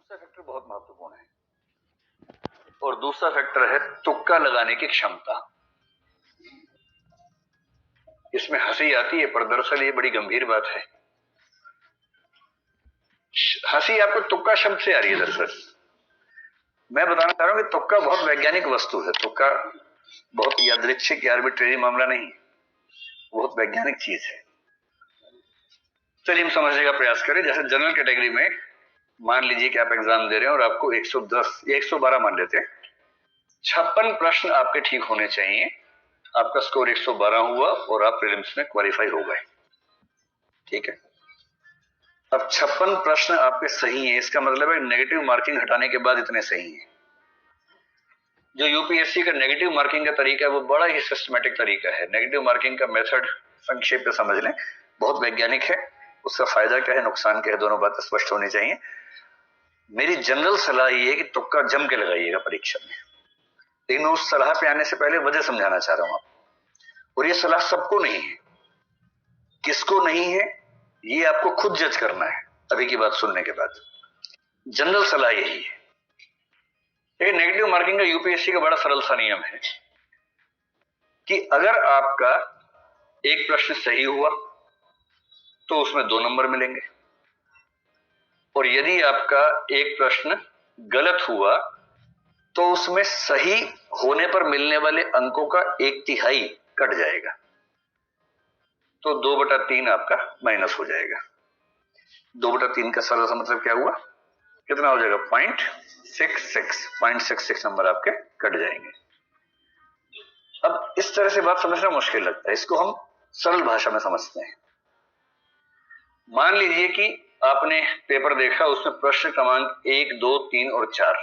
दूसरा फैक्टर बहुत महत्वपूर्ण है और दूसरा फैक्टर है तुक्का लगाने की क्षमता। इसमें हंसी आती है पर दरअसल ये बड़ी गंभीर बात है। हंसी आपको तुक्का शब्द से आ रही है। दरअसल मैं बताना चाह रहा हूं कि तुक्का बहुत वैज्ञानिक वस्तु है। तुक्का बहुत यादृच्छिक या आर्बिट्रेरी मामला नहीं, बहुत वैज्ञानिक चीज है। चलिए हम समझने का प्रयास करें। जैसे जनरल कैटेगरी में मान लीजिए कि आप एग्जाम दे रहे हैं और आपको 110 या 112 मान लेते हैं, 56 प्रश्न आपके ठीक होने चाहिए। आपका स्कोर 112 हुआ और आप प्रीलिम्स में क्वालिफाई हो गए। ठीक है, अब 56 प्रश्न आपके सही हैं, इसका मतलब है नेगेटिव मार्किंग हटाने के बाद इतने सही हैं। जो यूपीएससी का नेगेटिव मार्किंग का तरीका है वो बड़ा ही सिस्टमैटिक तरीका है। नेगेटिव मार्किंग का मेथड संक्षेप में समझ लें, बहुत वैज्ञानिक है। उसका फायदा क्या है, नुकसान क्या है, दोनों बातें स्पष्ट होनी चाहिए। मेरी जनरल सलाह ये है कि तुक्का जम के लगाइएगा परीक्षा में, लेकिन उस सलाह पे आने से पहले वजह समझाना चाह रहा हूं आपको। और ये सलाह सबको नहीं है, किसको नहीं है ये आपको खुद जज करना है अभी की बात सुनने के बाद। जनरल सलाह यही है। लेकिन नेगेटिव मार्किंग का यूपीएससी का बड़ा सरल सा नियम है कि अगर आपका एक प्रश्न सही हुआ तो उसमें 2 नंबर मिलेंगे, और यदि आपका एक प्रश्न गलत हुआ तो उसमें सही होने पर मिलने वाले अंकों का 1/3 कट जाएगा, तो 2/3 आपका माइनस हो जाएगा। 2/3 का सरल सा मतलब क्या हुआ, कितना हो जाएगा, 0.66 नंबर आपके कट जाएंगे। अब इस तरह से बात समझना मुश्किल लगता है, इसको हम सरल भाषा में समझते हैं। मान लीजिए कि आपने पेपर देखा, उसमें प्रश्न क्रमांक 1, 2, 3 और 4,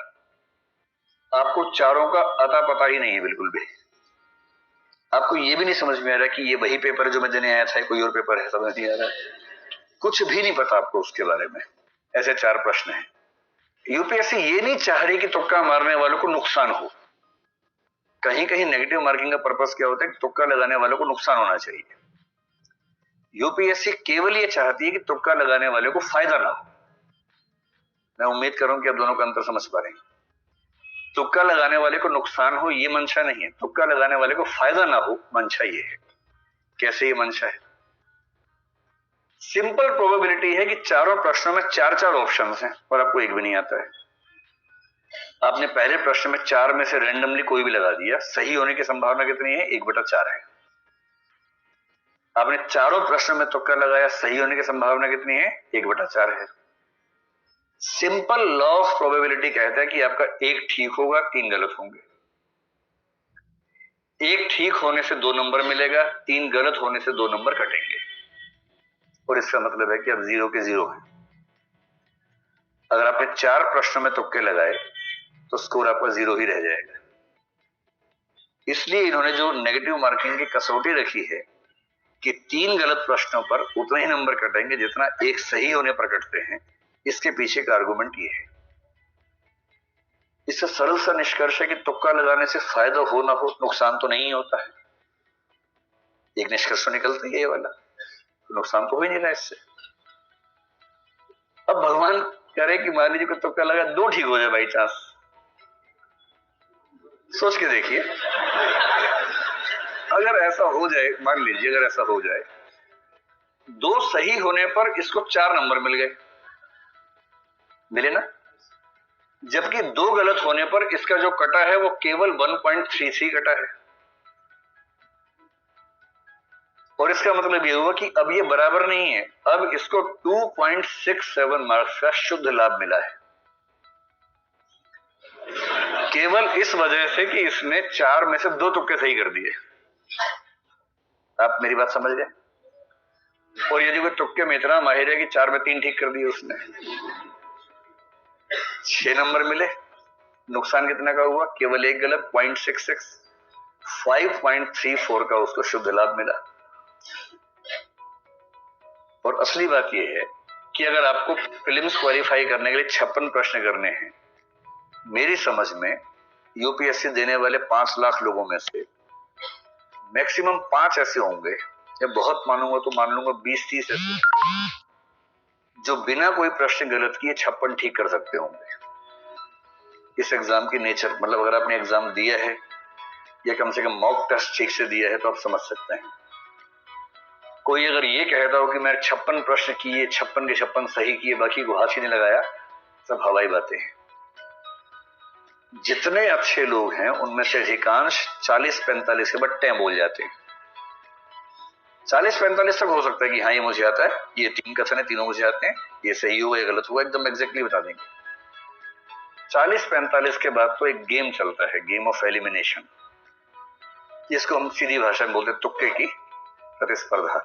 आपको चारों का अता पता ही नहीं है बिल्कुल भी। आपको ये भी नहीं समझ में आ रहा कि ये वही पेपर है जो मैं देने आया था, कोई और पेपर है, समझ नहीं आ रहा, कुछ भी नहीं पता आपको उसके बारे में। ऐसे 4 प्रश्न हैं। यूपीएससी ये नहीं चाह रही कि तुक्का मारने वालों को नुकसान हो। कहीं कहीं नेगेटिव मार्किंग का पर्पस क्या होता है कि तुक्का लगाने वालों को नुकसान होना चाहिए। यूपीएससी केवल ये चाहती है कि तुक्का लगाने वाले को फायदा ना हो। मैं उम्मीद करूं कि आप दोनों का अंतर समझ पा रहे हैं। तुक्का लगाने वाले को नुकसान हो ये मंशा नहीं है, तुक्का लगाने वाले को फायदा ना हो मंशा ये है। कैसे ये मंशा है, सिंपल प्रोबेबिलिटी है कि चारों प्रश्नों में 4-4 ऑप्शंस हैं और आपको एक भी नहीं आता है। आपने पहले प्रश्न में 4 में से रैंडमली कोई भी लगा दिया, सही होने की संभावना कितनी है, 1/4 है। आपने चारों प्रश्नों में तुक्का लगाया, सही होने की संभावना कितनी है, 1/4 है। सिंपल लॉ ऑफ प्रोबेबिलिटी कहता है कि आपका एक ठीक होगा, 3 गलत होंगे। एक ठीक होने से 2 नंबर मिलेगा, 3 गलत होने से 2 नंबर कटेंगे, और इसका मतलब है कि आप 0 के 0 हैं। अगर आपने 4 प्रश्नों में तुक्के लगाए तो स्कोर आपका 0 ही रह जाएगा। इसलिए इन्होंने जो नेगेटिव मार्किंग की कसौटी रखी है कि 3 गलत प्रश्नों पर उतने ही नंबर कटेंगे जितना एक सही होने पर कटते हैं, इसके पीछे का आर्गुमेंट ये है। इससे सरल सा निष्कर्ष है कि तुक्का लगाने से फायदा हो ना हो, नुकसान तो नहीं होता है। एक निष्कर्ष निकलता है ये वाला, तो नुकसान तो हो ही नहीं रहा इससे। अब भगवान करे कि मान लीजिए कि तुक्का लगा 2 ठीक हो जाए बाई चांस, सोच के देखिए। अगर ऐसा हो जाए, मान लीजिए अगर ऐसा हो जाए, 2 सही होने पर इसको 4 नंबर मिल गए, मिले ना, जबकि 2 गलत होने पर इसका जो कटा है वो केवल 1.33 कटा है। और इसका मतलब ये हुआ कि अब ये बराबर नहीं है, अब इसको 2.67 मार्क्स का शुद्ध लाभ मिला है, केवल इस वजह से कि इसने 4 में से 2 तुक्के सही कर दिए। आप मेरी बात समझ गए। और यदि कोई तुक्के में इतना माहिर है कि 4 में 3 ठीक कर दिए उसने, 6 नंबर मिले। नुकसान कितना का हुआ, केवल एक गलत, 0.66, 5.34 का उसको शुद्ध लाभ मिला। और असली बात यह है कि अगर आपको प्रीलिम्स क्वालिफाई करने के लिए 56 प्रश्न करने हैं, मेरी समझ में यूपीएससी देने वाले 5 लाख लोगों में से मैक्सिमम 5 ऐसे होंगे, या बहुत मानूंगा तो मान लूंगा 20-30 ऐसे, जो बिना कोई प्रश्न गलत किए 56 ठीक कर सकते होंगे। इस एग्जाम की नेचर, मतलब अगर आपने एग्जाम दिया है या कम से कम मॉक टेस्ट ठीक से दिया है तो आप समझ सकते हैं। कोई अगर ये कहता हो कि मैं 56 प्रश्न किए, 56 के 56 सही किए, बाकी को हाथ ही नहीं लगाया, सब हवाई बातें हैं। जितने अच्छे लोग हैं उनमें से अधिकांश 40-45 के बाद टें बोल जाते हैं। 40-45 तक हो सकता है कि हाँ ये मुझे आता है, ये 3 कथन है, तीनों मुझे आते हैं, ये सही हुआ या गलत हुआ एकदम एग्जैक्टली बता देंगे। 40-45 के बाद तो एक गेम चलता है, गेम ऑफ एलिमिनेशन, जिसको हम सीधी भाषा में बोलते हैं तुक्के की प्रतिस्पर्धा।